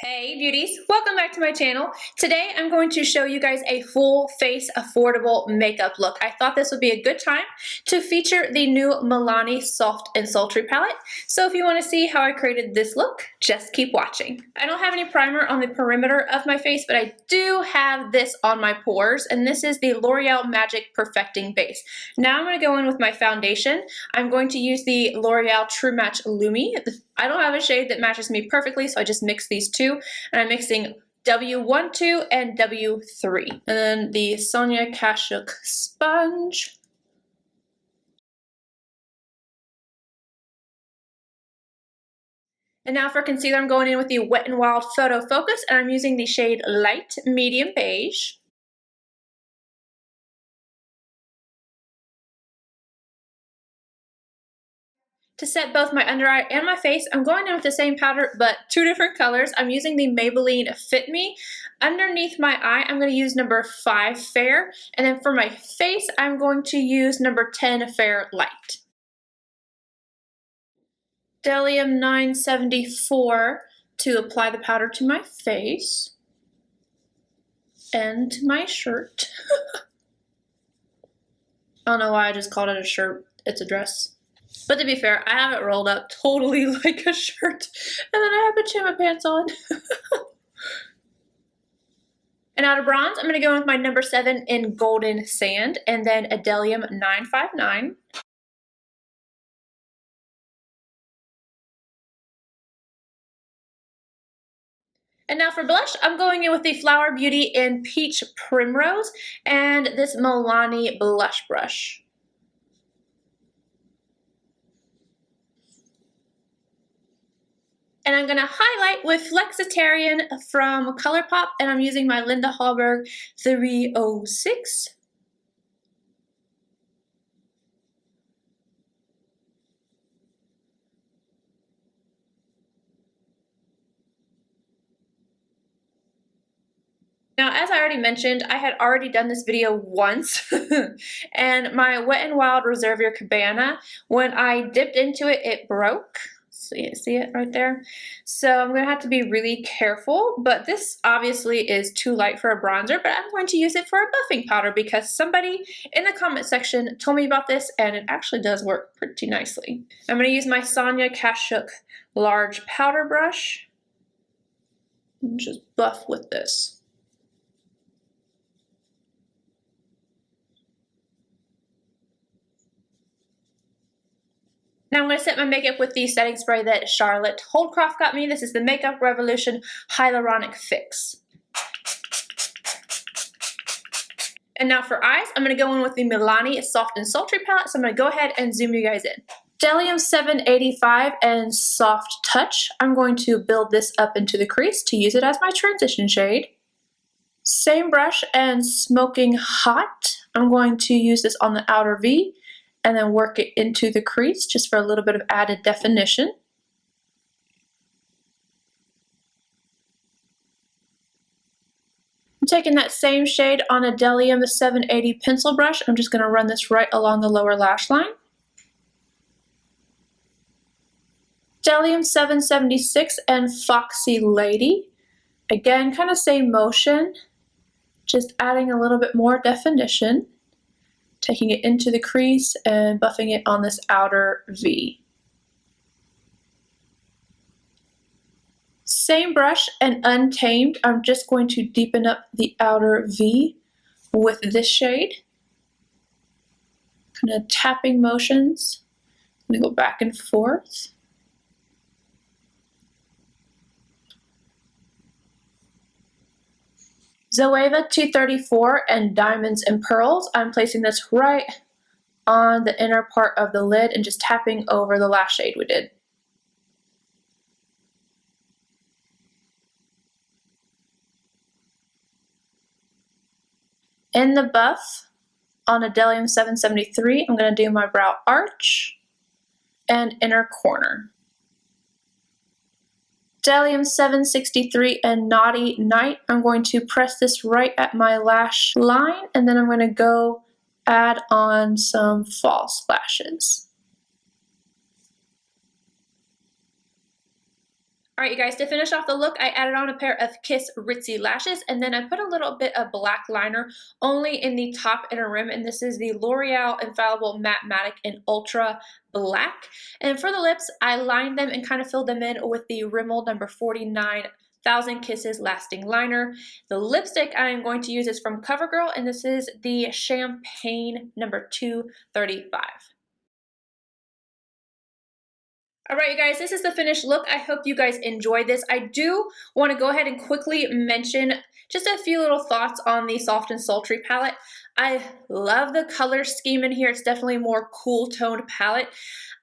Hey beauties, welcome back to my channel. Today I'm going to show you guys a full face affordable makeup look. I thought this would be a good time to feature the new Milani Soft and Sultry Palette. So if you want to see how I created this look, just keep watching. I don't have any primer on the perimeter of my face, but I do have this on my pores, and this is the L'Oreal Magic Perfecting Base. Now I'm going to go in with my foundation. I'm going to use the L'Oreal True Match Lumi. I don't have a shade that matches me perfectly, so I just mix these two. And I'm mixing W12 and W3. And then the Sonia Kashuk sponge. And now for concealer, I'm going in with the Wet n Wild Photo Focus, and I'm using the shade Light Medium Beige. To set both my under eye and my face, I'm going in with the same powder, but two different colors. I'm using the Maybelline Fit Me. Underneath my eye, I'm going to use number 5 Fair. And then for my face, I'm going to use number 10 Fair Light. Delium 974 to apply the powder to my face and to my shirt. I don't know why I just called it a shirt. It's a dress. But to be fair, I have it rolled up totally like a shirt, and then I have pajama pants on. And out of bronze, I'm going to go in with my number 7 in Golden Sand, and then a Delium 959. And now for blush, I'm going in with the Flower Beauty in Peach Primrose, and this Milani blush brush. And I'm going to highlight with Flexitarian from Colourpop, and I'm using my Linda Hallberg 306. Now, as I already mentioned, I had already done this video once, and my Wet n Wild Reserve Your Cabana, when I dipped into it, it broke. See it right there? So I'm going to have to be really careful, but this obviously is too light for a bronzer, but I'm going to use it for a buffing powder because somebody in the comment section told me about this, and it actually does work pretty nicely. I'm going to use my Sonia Kashuk large powder brush and just buff with this. Now I'm going to set my makeup with the setting spray that Charlotte Holdcroft got me. This is the Makeup Revolution Hyaluronic Fix. And now for eyes, I'm going to go in with the Milani Soft and Sultry Palette. So I'm going to go ahead and zoom you guys in. Delium 785 and Soft Touch. I'm going to build this up into the crease to use it as my transition shade. Same brush and Smoking Hot. I'm going to use this on the outer V and then work it into the crease just for a little bit of added definition. I'm taking that same shade on a Delium 780 pencil brush. I'm just going to run this right along the lower lash line. Delium 776 and Foxy Lady. Again, kind of same motion, just adding a little bit more definition. Taking it into the crease and buffing it on this outer V. Same brush and Untamed, I'm just going to deepen up the outer V with this shade. Kind of tapping motions. I'm going to go back and forth. Zoeva 234 and Diamonds and Pearls. I'm placing this right on the inner part of the lid and just tapping over the last shade we did. In the buff, on a Delium 773, I'm going to do my brow arch and inner corner. Delium 763 and Naughty Night. I'm going to press this right at my lash line, and then I'm going to go add on some false lashes. All right, you guys, to finish off the look, I added on a pair of Kiss Ritzy lashes, and then I put a little bit of black liner only in the top inner rim, and this is the L'Oreal Infallible Matte Matic in Ultra Black. And for the lips, I lined them and kind of filled them in with the Rimmel number 49 Thousand Kisses Lasting Liner. The lipstick I am going to use is from Covergirl, and this is the Champagne number 235. All right, you guys, this is the finished look. I hope you guys enjoyed this. I do want to go ahead and quickly mention just a few little thoughts on the Soft and Sultry palette. I love the color scheme in here. It's definitely a more cool toned palette.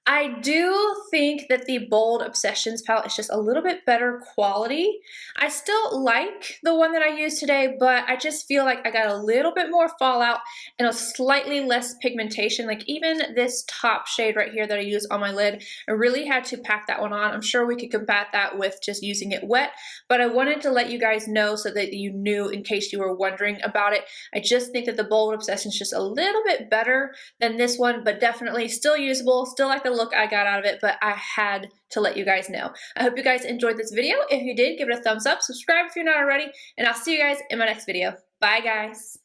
I do think that the Bold Obsessions palette is just a little bit better quality. I still like the one that I used today, but I just feel like I got a little bit more fallout and a slightly less pigmentation. Like even this top shade right here that I use on my lid, I really had to pack that one on. I'm sure we could combat that with just using it wet, but I wanted to let you guys know so that you knew in case you were wondering about it. I just think that the Bold Obsessions is just a little bit better than this one, but definitely still usable, still like the look I got out of it, but I had to let you guys know. I hope you guys enjoyed this video. If you did, give it a thumbs up, subscribe if you're not already, and I'll see you guys in my next video. Bye, guys.